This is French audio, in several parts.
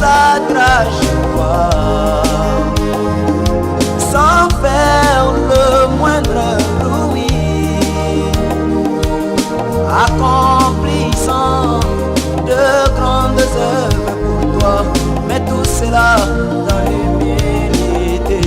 la trajectoire sans faire le moindre bruit, accomplissant de grandes œuvres pour toi, mais tout cela dans l'humilité.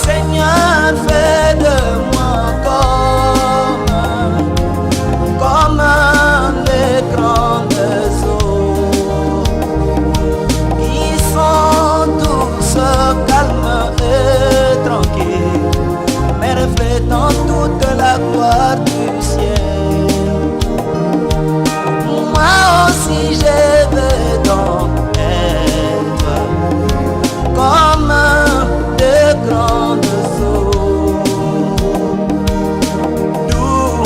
Seigneur, fais de moi comme les grandes eaux qui sont douces, calmes et tranquilles, mais reflétant toute la gloire du ciel. Moi aussi je veux donc être comme de grandes eaux, doux,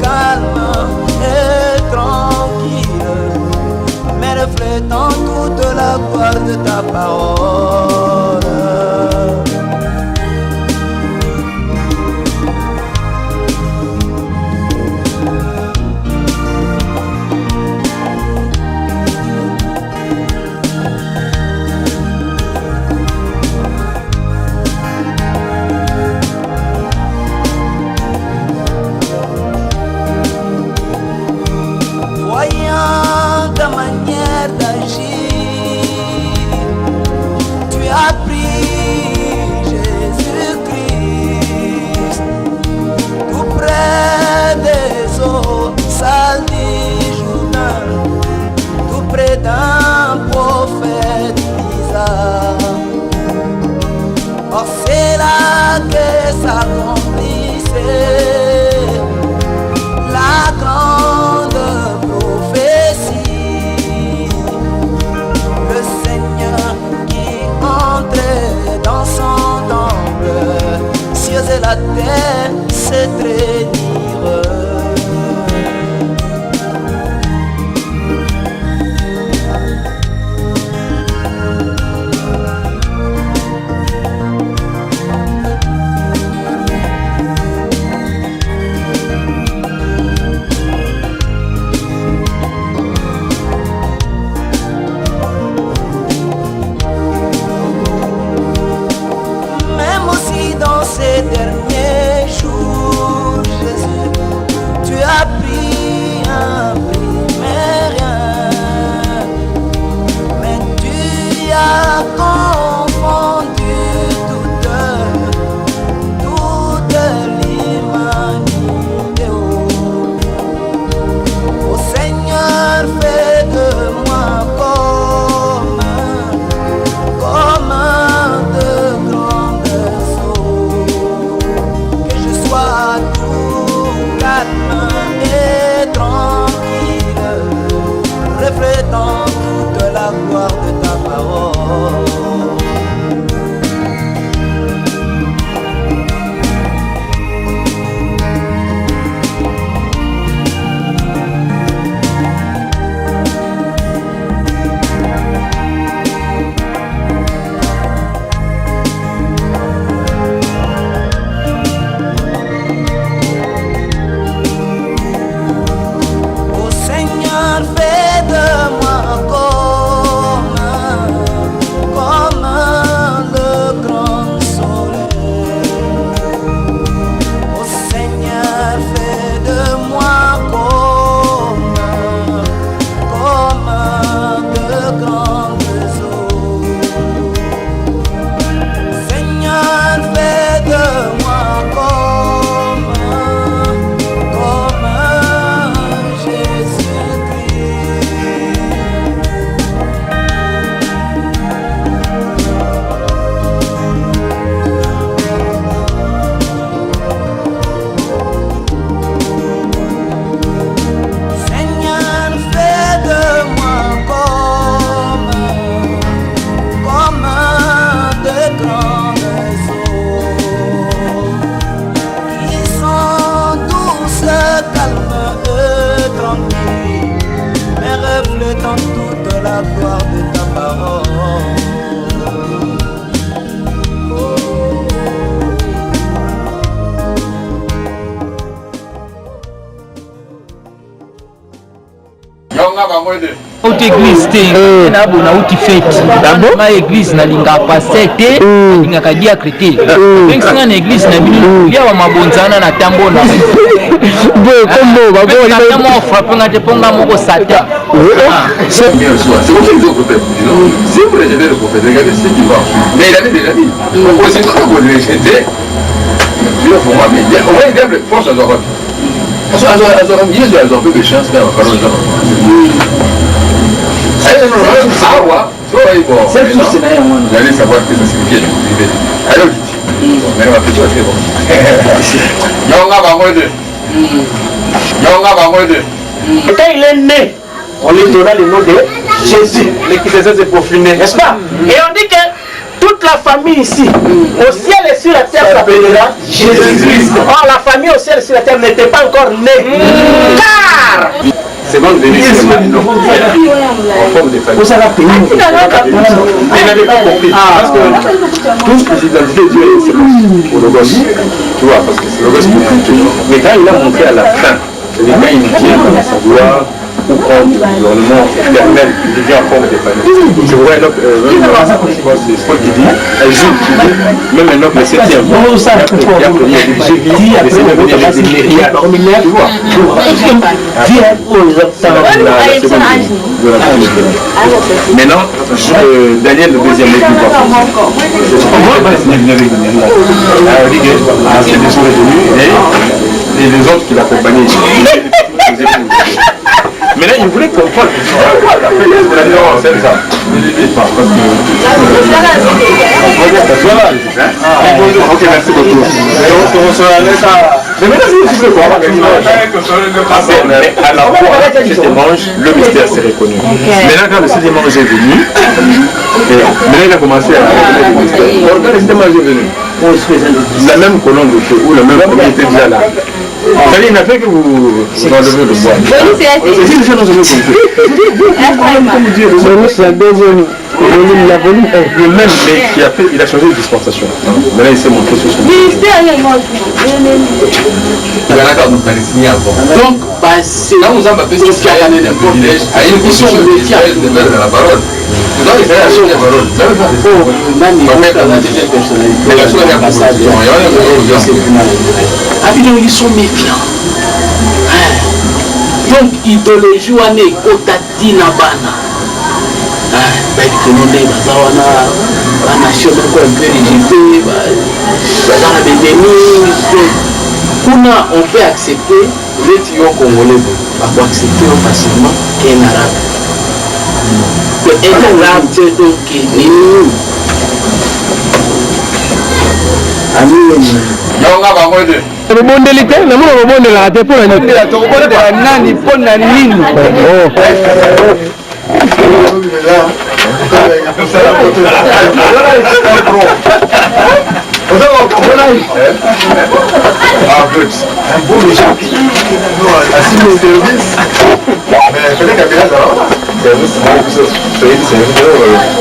calme et tranquille, mais reflétant toute la gloire de ta parole. Voyant ta manière d'agir, tu as pris Jésus-Christ tout près des eaux sales du Jourdain, tout près d'un prophète Isaac. Or c'est là que s'accomplissait la grande prophétie, le Seigneur qui entrait dans son temple, cieux et la terre s'étreignirent. Dans ces derniers jours, Jésus, tu as pris un prix, mais rien, mais tu as confondu toute l'humanité. Oh Seigneur, fais de moi comme de grandes eaux, Autre église te na bona uti fête na église na linga passer te linga kadia crété pensinga na église na bino ya wa mabonzana na tambo na bo kombo ba bo na tambo frappe ngate ponga moko sata c'est bien sûr c'est comme ça qu'ils ont fait si vous regardez le prophète regardez ce qui va mais il avait déjà dit on sait pas qu'on les jeter Dieu pour moi mais on va aider force à Zorot parce que Jésus a peu de chance dans la parole de c'est tout c'est là vous allez savoir que ça signifie alors mais on va plutôt très bon quand il est né on lui donna le nom de Jésus l'équitation s'est profanée n'est-ce pas et on dit que toute la famille ici au ciel et sur la terre s'appellera Jésus-Christ. Or la famille au ciel et sur la terre n'était pas encore née car c'est bon de venir en forme de famille. Vous savez payer. Il n'avait pas compris. Parce que tout ce que j'identifiais Dieu c'est pour le gosse. Tu vois, parce que c'est le gosse pour tout. Mais quand il a montré à la fin, c'est-à-dire quand il dit sa gloire ou prendre l'environnement éternel, il devient en forme de famille. C'est vrai, c'est Paul qui dit, un jour, même un homme le septième, il a connu j'ai dit, et c'est même venir les myriades. Tu vois. Maintenant, Daniel, le deuxième n'est plus pas. Et les autres qui l'accompagnaient. Maintenant, il voulait comprendre. C'est ça. Ne l'imite pas. Parce que. Ok, merci beaucoup. Mais maintenant, si tu veux voir, à la fois, si tu manges, le mystère s'est reconnu. Maintenant, quand le septième ange est venu, maintenant il a commencé à reconnaître le mystère. Quand le septième ange est venu, la même colonne de feu, ou le même colonne était déjà là. C'est-à-dire, il n'a fait que vous enlevez le bois. C'est si les gens nous ont compris. la volume le même, mais qui a fait, il a changé de dispensation. Maintenant, il s'est montré sur son donc, c'est là où on a besoin de faire un privilège à une mission de la parole. Non, il fallait changer la parole. Ils sont méfiants. Donc, idéologie, on est kotati na bana. On peut accepter les Congolais, on peut accepter facilement un arabe. Un arabe, c'est donc robondeli te na mona robondela te pona nini tokobondela nani pona nini Ah, good. Un beau méchant. Assis au service. Mais peut-être qu'à Pélas, alors, service,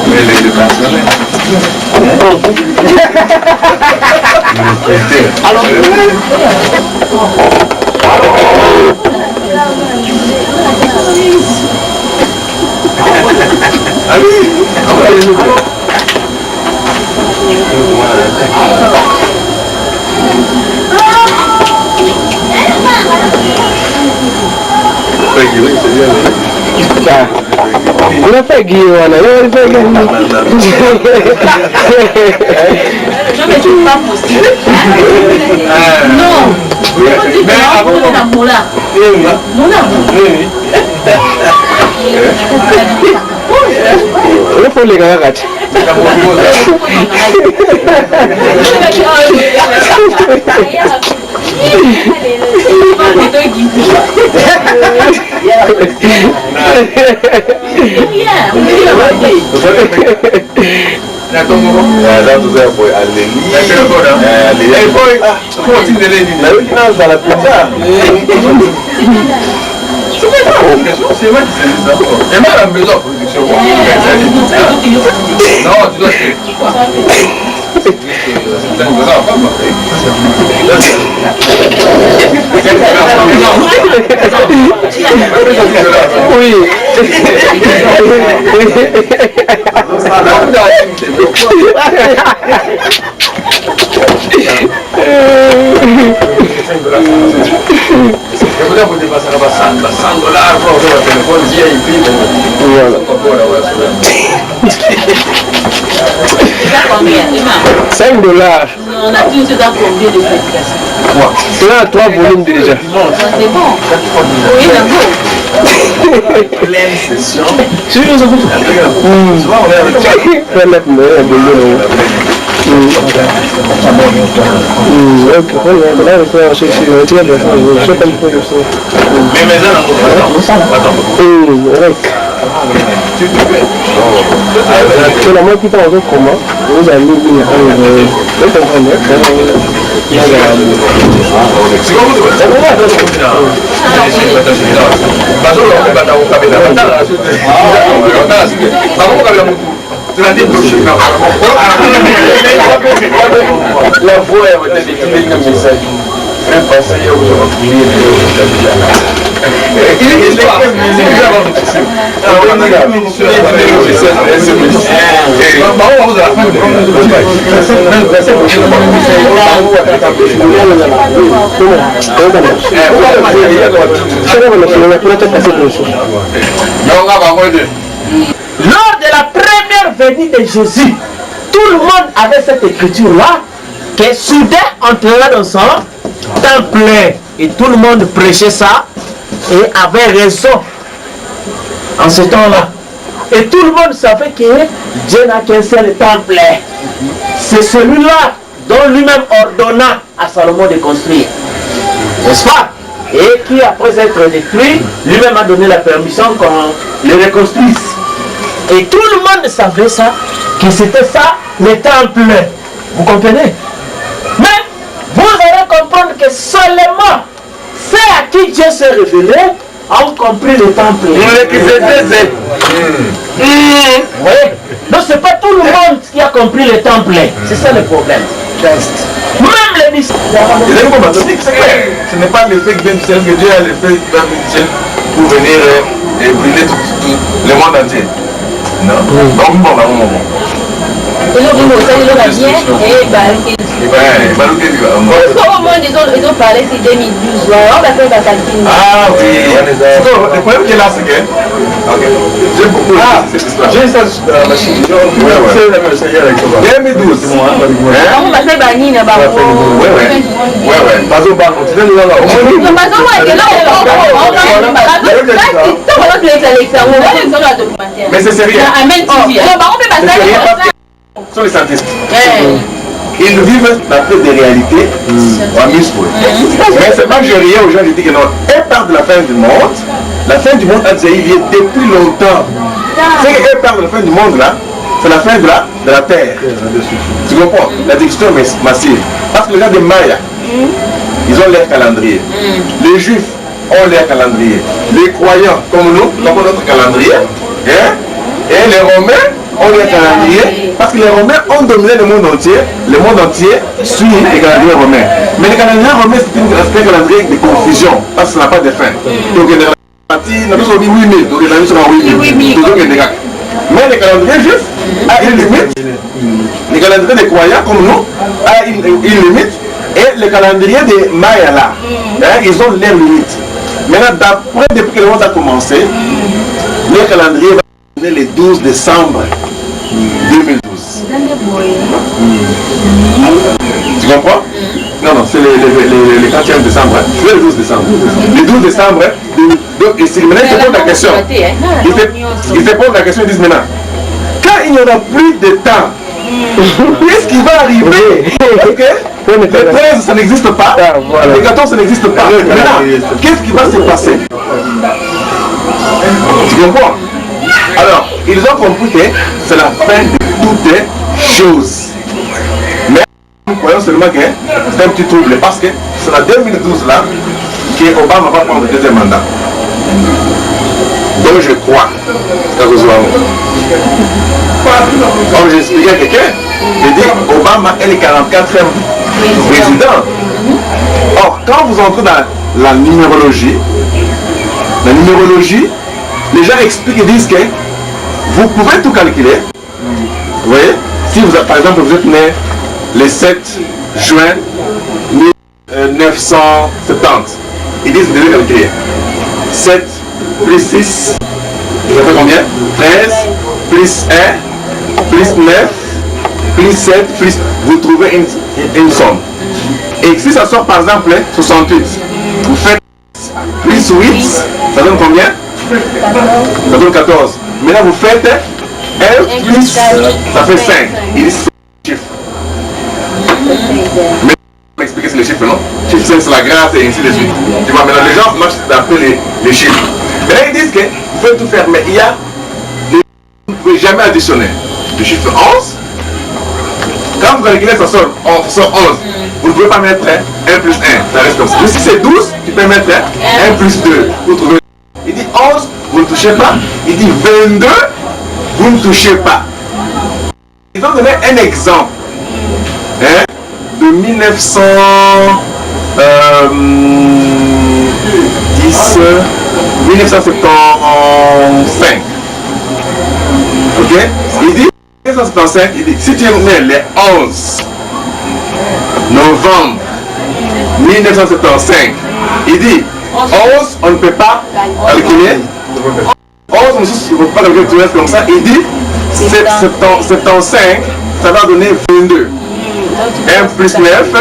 mais les pensionnaires. Alors, ah oui, unafagiwa na wewe unafoleka kakathi c'est moi qui sais ça. Et moi, la maison de production. Non, tu dois Oui. Vous dépassez $100 pour le téléphone VIP. Voilà. 5 $. On a tous dans combien de publications? Cela a 3 volumes déjà. C'est bon. Oui, d'accord. Pleine session. C'est la moitié qui est en comment vous allez vous comprenez. La voix est déclinée comme message. Frère, passez hier où je vais prier. Lors de la première venue de Jésus, tout le monde avait cette écriture-là, que soudain entrera dans son temple. Et tout le monde prêchait ça et avait raison en ce temps-là. Et tout le monde savait que Dieu n'a qu'un seul temple. C'est celui-là dont lui-même ordonna à Salomon de construire. N'est-ce pas? Et qui, après être détruit, lui-même a donné la permission qu'on le reconstruise. Et tout le monde savait ça, que c'était ça le temple. Vous comprenez? Mais vous allez comprendre que seulement ceux à qui Dieu s'est révélé ont compris le temple. Oui. Donc c'est pas tout le monde qui a compris le temple. C'est ça le problème. Même les mystères. Ce n'est pas l'effet que Dieu a l'effet pour venir et brûler tout le monde entier. Non. Donc bon, là, ils ont parlé c'est 2012. On va faire la calcul. Ah oui. Le problème qui est là, c'est que j'ai beaucoup j'ai ça machine. C'est la même chose avec toi. 2012. On va faire banine là-bas. Ouais. Bazo Bank, tu viens de là. Mais c'est sérieux. Sont les scientifiques. Ils vivent la paix des réalités en Mispoul. Mais c'est pas que je riais aux gens, je dis que non, elle parle de la fin du monde. La fin du monde a déjà eu lieu depuis longtemps. C'est qu'elle parle de la fin du monde là, c'est la fin de la terre. Tu comprends? La destruction massive. Parce que les gens des Mayas, ils ont leur calendrier. Les Juifs ont leur calendrier. Les croyants, comme nous, avons notre calendrier. Et les Romains ont leur calendrier, parce que les Romains ont dominé le monde entier suit les calendriers romains. Mais les calendriers romains, c'est un calendrier de confusion, parce que ça n'a pas de fin. Donc, il y a des parties, nous avons 8000, donc il y a 8000. Mais les calendriers juifs a une limite, les calendriers des croyants comme nous a une limite, et les calendriers des Mayas là, ils ont leur limite. Maintenant, d'après, depuis que le monde a commencé, le calendrier va donner le 12 décembre 2012. Tu comprends? Non, c'est le 4e décembre. C'est le 12 décembre. Le 12 décembre, donc maintenant il te pose la question. Il te pose la question, ils disent maintenant, quand il n'y aura plus de temps, qu'est-ce qui va arriver? Le 13, ça n'existe pas. Le 14, ça n'existe pas. Maintenant, qu'est-ce qui va se passer? Tu comprends? Alors, ils ont compris que c'est la fin de toutes choses. Mais nous croyons seulement que c'est un petit trouble parce que c'est la 2012 là que Obama va prendre le deuxième mandat. Donc je crois. Comme j'ai expliqué à quelqu'un, j'ai dit Obama est le 44e président. Or, quand vous entrez dans la numérologie, les gens expliquent et disent que vous pouvez tout calculer. Vous voyez, si vous êtes, par exemple, vous êtes né le 7 juin 1970, ils disent que vous devez calculer 7 plus 6, ça fait combien? 13 plus 1 plus 9 plus 7 plus... Vous trouvez une somme. Et si ça sort par exemple 68, vous faites plus 8, ça donne combien? Ça donne 14. Maintenant vous faites 1 plus, ça fait 5. Il dit c'est le chiffre. Mais on va expliquer c'est le chiffre, non? Chiffre 5 c'est la grâce et ainsi de suite. Tu vois, maintenant les gens marchent d'après les chiffres. Mais là ils disent que vous pouvez tout faire, mais il y a vous ne pouvez jamais additionner. Le chiffre 11, quand vous calculez ça sort 11. Vous ne pouvez pas mettre 1 plus 1, ça reste comme ça. Mais si c'est 12, tu peux mettre 1 plus 2 pour trouver. Il dit 11, vous ne touchez pas. Il dit 22, vous ne touchez pas. Ils ont donné un exemple de 1975. Ok? Il dit 1975, il dit si tu es né le 11 novembre 1975, il dit 11, on ne peut pas calculer. 11, on ne peut pas calculer comme ça. Il dit 75, ça va donner 22. 1 plus 9,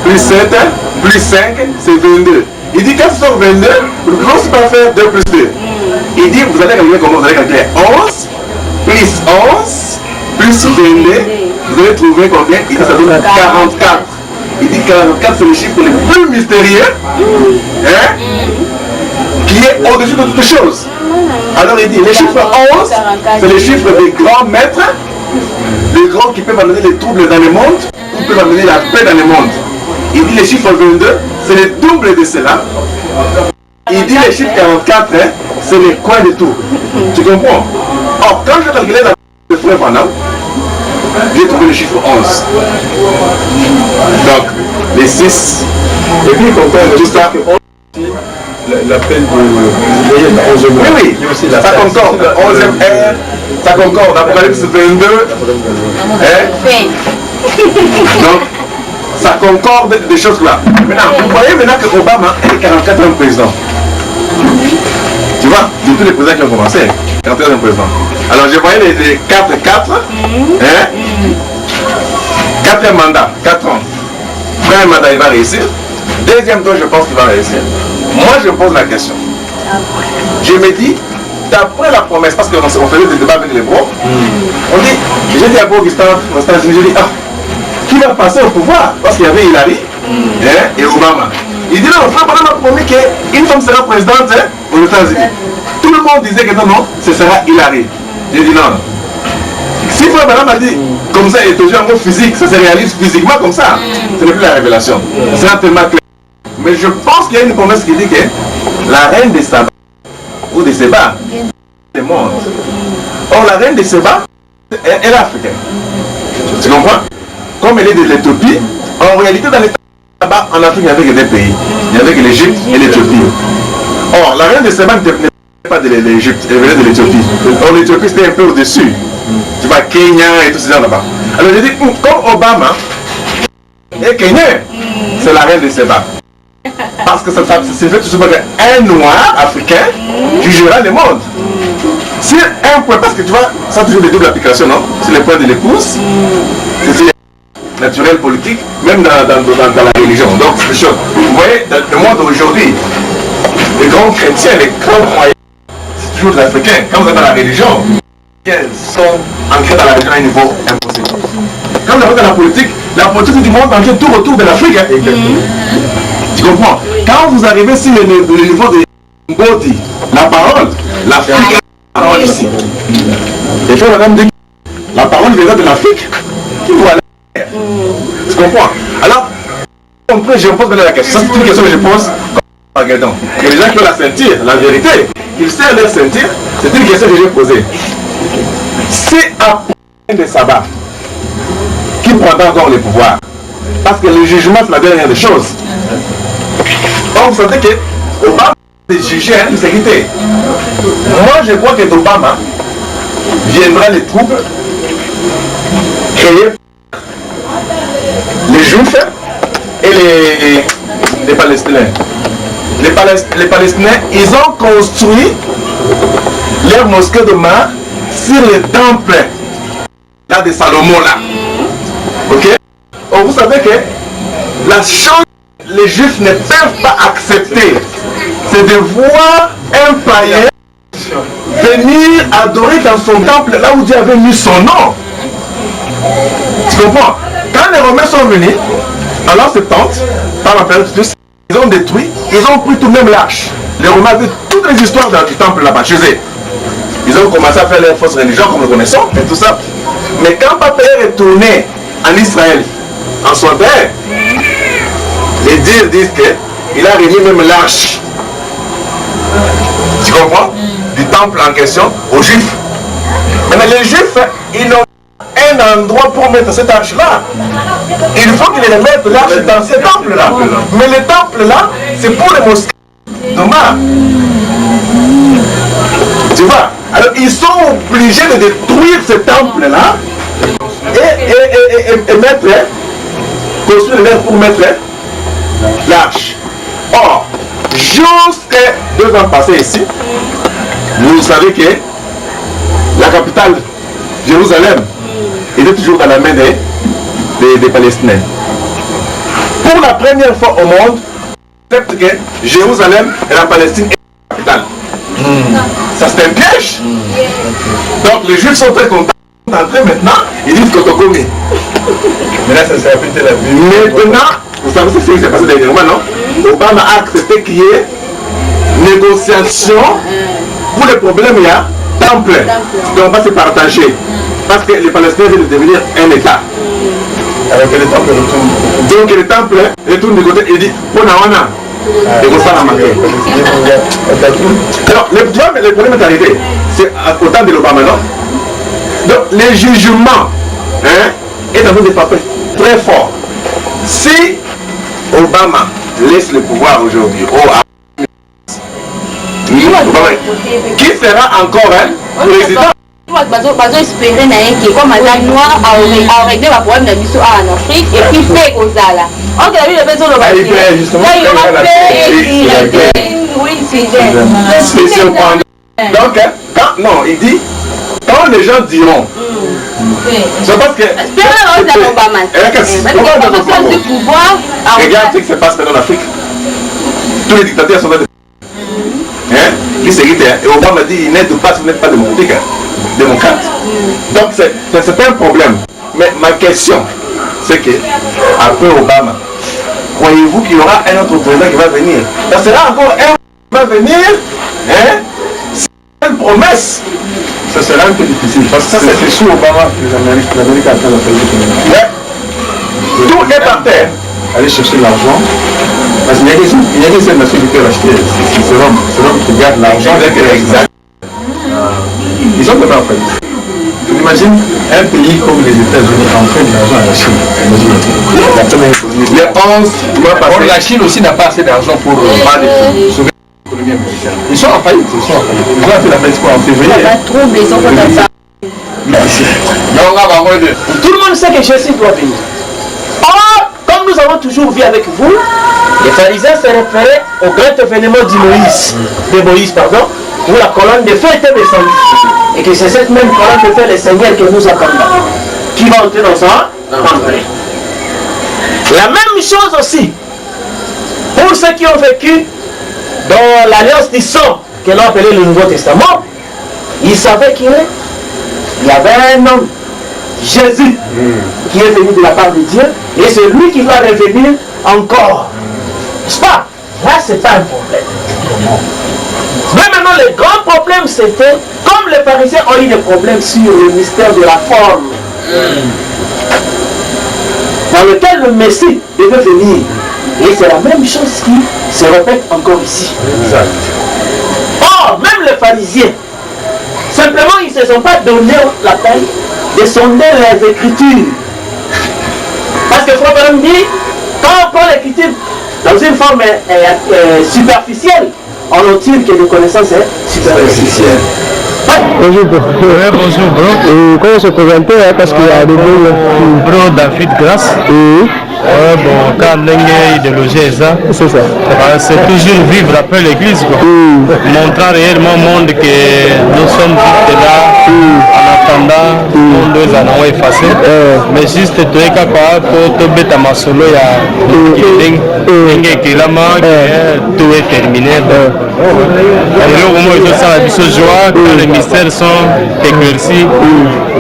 plus 7, plus 5, c'est 22. Il dit quand c'est 22, vous ne pouvez pas faire 2 plus 2. Il dit vous allez calculer comment? Vous allez calculer 11 plus 11 plus 22. Vous allez trouver combien? Il dit ça donne 44. Il dit 44 c'est le chiffre le plus mystérieux, qui est au-dessus de toutes choses. Alors il dit le chiffre 11 c'est le chiffre des grands maîtres, les grands qui peuvent amener les troubles dans le monde, qui peuvent amener la paix dans le monde. Il dit le chiffre 22 c'est le double de cela. Il dit le chiffre 44 c'est le coin de tout. Tu comprends? Or quand je calculais la de frère pendant, j'ai trouvé le chiffre 11. Donc, les 6. Et puis, quand on tout ça. L'appel de 11e. Oui, ça concorde. 11e R, ça concorde. Apocalypse 22. Donc, ça concorde des choses là. Maintenant, vous voyez maintenant que Obama est le 44e président. Tu vois, de tous les présidents qui ont commencé, 44e président. Alors, je voyais les 4. 4e mandat, 4 ans. Premier mandat, il va réussir. Deuxième tour, je pense qu'il va réussir. Moi, je me pose la question. Je me dis, d'après la promesse, parce qu'on faisait des débats avec les bros, on dit, j'ai dit à Bob Gustave, aux États-Unis, j'ai dit, qui va passer au pouvoir? Parce qu'il y avait Hillary et Obama. Il dit, non, frère, Obama a promis qu'une femme sera présidente aux États-Unis. Tout le monde disait que non, ce sera Hillary. J'ai dit non. Si Frère Branham a dit comme ça, il est toujours en mot physique, ça se réalise physiquement comme ça, ce n'est plus la révélation. C'est tellement clair. Mais je pense qu'il y a une promesse qui dit que la reine de Saba ou de Seba est morte. Or, la reine de Seba, elle est africaine. Tu comprends? Comme elle est de l'Éthiopie, en réalité, dans l'état là-bas, en Afrique, il n'y avait que deux pays. Il y avait que l'Égypte et l'Éthiopie. Or, la reine de Seba ne venait pas de l'Égypte, elle venait de l'Éthiopie. Or, l'Éthiopie, c'était un peu au-dessus. Tu vois, Kenya et tout ça là-bas. Alors, je dis, comme Obama est kenyan, c'est la reine de Seba. Parce que ça c'est fait tout simplement qu'un noir africain jugera le monde. Si un point, parce que tu vois, ça a toujours des doubles applications, non? C'est le point de l'épouse, c'est naturel politique, même dans la religion. Donc, c'est des choses. Vous voyez, dans le monde aujourd'hui, les grands chrétiens, les grands croyants, c'est toujours des Africains. Quand vous êtes dans la religion, ils sont ancrés dans la religion à un niveau impossible. Quand vous êtes dans la politique du monde entier tourne autour de l'Afrique. Tu comprends? Quand vous arrivez sur le niveau de Mbodi, la parole, l'Afrique est la parole ici. Et puis madame dit la parole viendra de l'Afrique qui doit aller. Tu comprends? Alors, je me pose la question. Ça, c'est une question que je pose. Armageddon. Que les gens qui ont la ceinture, la vérité, qu'ils serrent leur ceinture, c'est une question que j'ai posée. C'est après le sabbat qui prendra encore le pouvoir. Parce que le jugement, c'est la dernière des choses. Donc vous sentez que Obama est jugé à l'insécurité. Moi, je crois que d'Obama viendra les troupes créées les Juifs et les Palestiniens. Les Palestiniens, ils ont construit leur mosquée de Mar sur le temple là de Salomon là. Ok? Donc vous savez que la chose que les Juifs ne peuvent pas accepter, c'est de voir un païen venir adorer dans son temple là où Dieu avait mis son nom. Tu comprends? Quand les Romains sont venus, en l'an 70, par la période de ils ont détruit, ils ont pris tout de même l'arche. Les Romains avaient toutes les histoires du temple là-bas chez eux. Ils ont commencé à faire leurs fausses religions comme nous connaissons et tout ça. Mais quand Papa est retourné en Israël, en son terre, les dires disent qu'il a remis même l'arche. Tu comprends? Du temple en question aux Juifs. Mais les Juifs, ils n'ont un endroit pour mettre cette arche-là. Il faut qu'ils remettent l'arche dans ce temple-là. Mais le temple-là, c'est pour les mosquées. Dommage. Tu vois? Alors ils sont obligés de détruire ce temple-là et mettre, construire l'air pour mettre l'arche. Or, jusqu'à 2 ans passés ici, vous savez que la capitale, Jérusalem, était toujours dans la main des Palestiniens. Pour la première fois au monde, on accepte que Jérusalem et la Palestine est la capitale. Ça c'est un piège. Donc les Juifs sont très contents d'entrer maintenant, ils disent Kotokomi. Mais là ça s'est répété la vie. Maintenant, vous savez ce qui s'est passé dernièrement, non? Obama a accepté qu'il y ait négociation pour les problèmes, il y a temple. Donc on va se partager. Parce que les Palestiniens veulent devenir un État. Alors que le temple retourne. Donc le temple retourne du côté et dit Ponawana. Et vous savez alors, le problème est arrivé. C'est au temps de l'Obama, non? Donc, le jugement est en train de frapper très fort. Si Obama laisse le pouvoir aujourd'hui, qui sera encore président? bazo espérer na yeke comme la noire a régler le problème de biso en Afrique et puis fait kozala. On a vu le besoin de la justement. Oui, c'est surprenant. Donc, quand, non, il dit, quand les gens diront, c'est parce que regarde ce qui se passe maintenant en Afrique. Tous les dictateurs sont là. Et Obama dit, il n'aide pas si vous n'êtes pas démocratique. Démocrate. Donc c'est un problème. Mais ma question, c'est que après Obama, croyez-vous qu'il y aura un autre président qui va venir? Ça sera encore un qui va venir, c'est une promesse. Ça sera un peu difficile parce que ça c'est sous Obama que l'Amérique a fait la politique. Tout est par terre. Aller chercher l'argent. Parce qu'il y a des nations qui peuvent acheter. C'est l'homme qui garde l'argent. Exact. Ils sont vraiment en fait. Tu imagines un pays comme les États-Unis emprunte de l'argent à la Chine. Les 11 mois passés. La Chine aussi n'a pas assez d'argent pour sauver l'économie américaine. Ils sont en faillite. Ils ont fait la faillite en février. Tout le monde sait que Jésus doit venir. Or, comme nous avons toujours vu avec vous, les pharisiens se référaient au grand événement de Moïse, où la colonne de feu était descendue. Et que c'est cette même colonne de feu, le Seigneur, que nous attendons, qui va entrer dans sa entrée. La même chose aussi, pour ceux qui ont vécu dans l'alliance du sang, que l'on appelait le Nouveau Testament, ils savaient qu'il y avait un homme, Jésus, qui est venu de la part de Dieu, et c'est lui qui va revenir encore. N'est-ce pas? Là, c'est pas un problème. Mais maintenant, le grand problème, c'était, comme les pharisiens ont eu des problèmes sur le mystère de la forme, dans lequel le Messie devait venir. Et c'est la même chose qui se répète encore ici. Or, même les pharisiens, simplement ils ne se sont pas donné la peine de sonder les Écritures. Parce que Frère Branham dit, quand on prend l'Écriture dans une forme superficielle, on n'en tire que des connaissances superficielles. Bonjour, bro. Ouais, bonjour, bro. Comment se présenter, hein, parce qu'il y a des Bro, David Grasse. Ouais, bon, quand on a idéologie, c'est ça. C'est toujours vivre après l'église, quoi. Montrant réellement au monde que nous sommes juste là, en attendant, le monde nous en a effacé. Mais juste, tu es capable pour te mettre à ma solo, il y a tout est terminé. Et là, au moins, il faut la joie, quand les mystères sont éclaircis,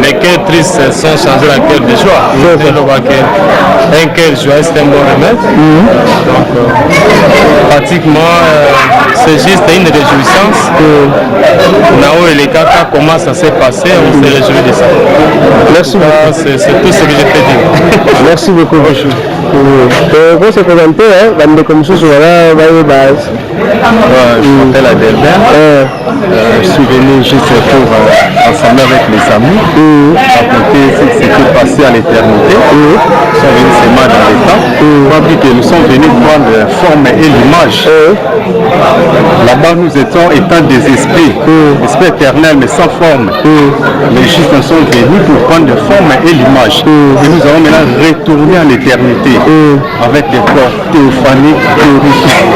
les cœurs tristes sont changés en cœur de joie. Un cœur joyeux, c'est un bon remède. Donc, pratiquement, c'est juste une réjouissance. Là où les cas, comment ça s'est passé, on s'est réjoui de ça. Merci beaucoup. C'est tout ce que j'ai fait dire. Merci beaucoup. Comment se présenter, hein, dans comme ça, voilà, je m'appelle Adelbert. Je suis venu juste pour ensemble avec les amis raconter ce qui s'était passé à l'éternité. Nous sommes venus seulement dans les temps. On dit que nous sommes venus prendre la forme et l'image. Là-bas, nous étant des esprits, esprits éternels mais sans forme. Les justes nous sont venus pour prendre la forme et l'image. Et nous allons maintenant retourner à l'éternité avec des corps théophaniques, glorifiés.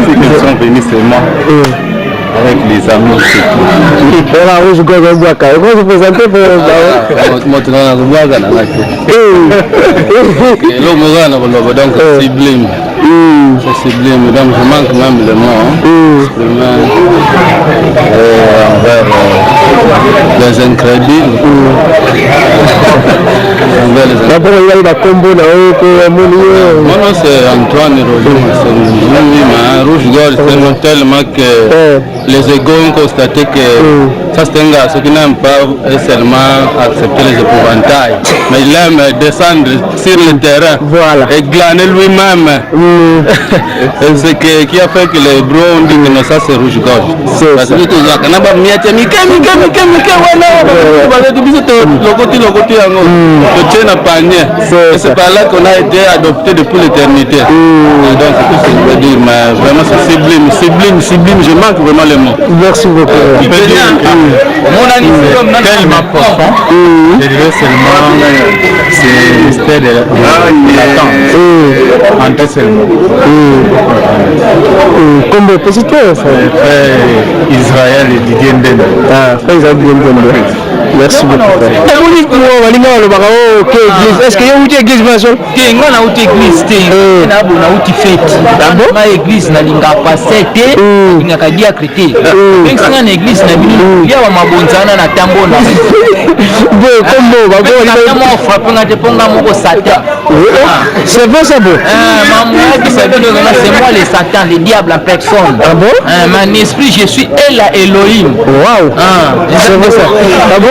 C'est qu'ils sont venus seulement avec les amis. Comment se présenter donc sublime. C'est sublime, donc je manque même le mot envers les incrédules. Mon nom c'est Antoine Rouge-Gorge, c'est tellement que les égaux ont constaté que ça c'est un gars qui n'aime pas seulement accepter les épouvantails, mais il aime descendre sur le terrain et glaner lui-même. C'est ce qui a fait que les bros ont dit que ça c'est Rouge-Gorge. Parce que tout ça, quand on a mis c'est par là qu'on a été adopté depuis l'éternité. Donc c'est tout ce que je veux dire, mais vraiment c'est sublime, je manque vraiment les mots. Merci beaucoup. Tellement profond, je dirais seulement c'est de l'attente. En tête seulement. Comme positif, Israël et Didier Ndende. Merci beaucoup. Est-ce qu'il y a une église maison? On a une église, on a une fête. On a une église, on a une capacité, on a une critique. On a une église, on a une mabonzana na tambona. C'est vrai, c'est beau. C'est moi le Satan, le diable en personne. Ah bon? Mon esprit, je suis El Elohim. Waouh! C'est vrai ça. Ah bon,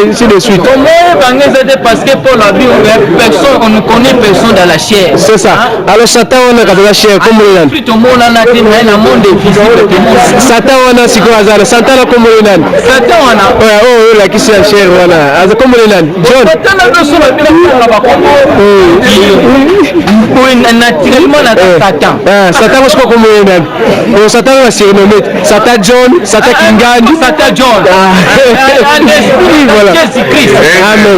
ainsi de suite. Parce que pour la vie, on ne connaît personne dans la chair. C'est ça. Alors Satan, on a dans la chair, comme on l'a. Satan, on a si quoi? Satan, comme on l'a. Satan, on a. Oh, la qui c'est la chair, voilà. Comme on l'a. John. Naturellement, Satan. Satan, je crois comme on l'a. Satan, on a surnommé. Satan John, Satan Kingan. Satan John. Voilà. Jésus-Christ. Amen.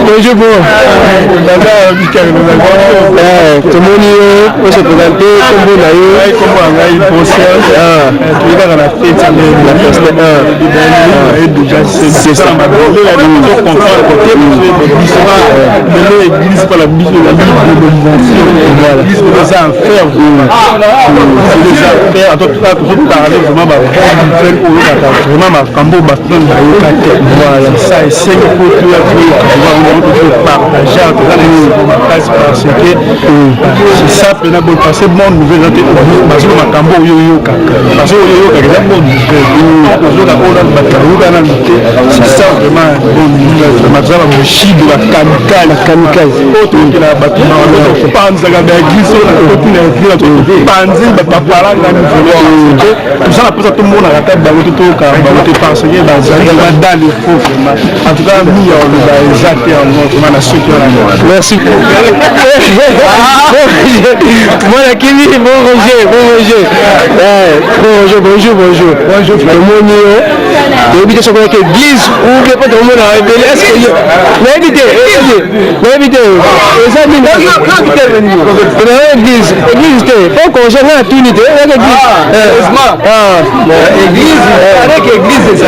Bonjour. Tout le monde peut se présenter comme on a eu. Comme on a eu pour ça. C'est ça. L'église par la mise de la Bible. L'église de les affaires. Les affaires. En tout cas, toujours parler vraiment ma cambo baston voilà ça et c'est que pour tout partager parce que c'est ça peut n'a bon passer bon nouvelle parce que ma cambo yo parce que yo ka bon nouvelle on a battu dans la lutte. C'est ça vraiment la mochide, la kamikaze. Autre que la bâtiment, panza la glisse, panzi, papala, tout ça, après ça, tout le monde a la tête, tout pensionné dans le faux. En tout cas, nous, on va exalter en notre nation. Merci. Bon, Kimi, bon Roger. Bonjour. Bonjour, frère. Il y a une église où il n'y a pas de monde à révéler. Est-ce que l'église, faut qu'on change la tunité. Église, avec église, c'est ça.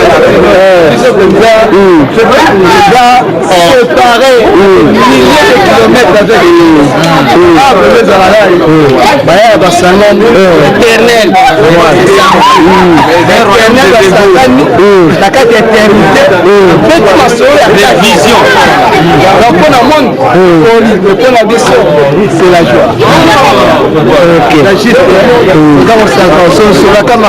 Séparé, milliers de kilomètres avec l'église. Éternel. La carte éternité. Vision. Donc pour le monde, pour la vision, c'est la joie. La juste. Quand on s'en sur la carte,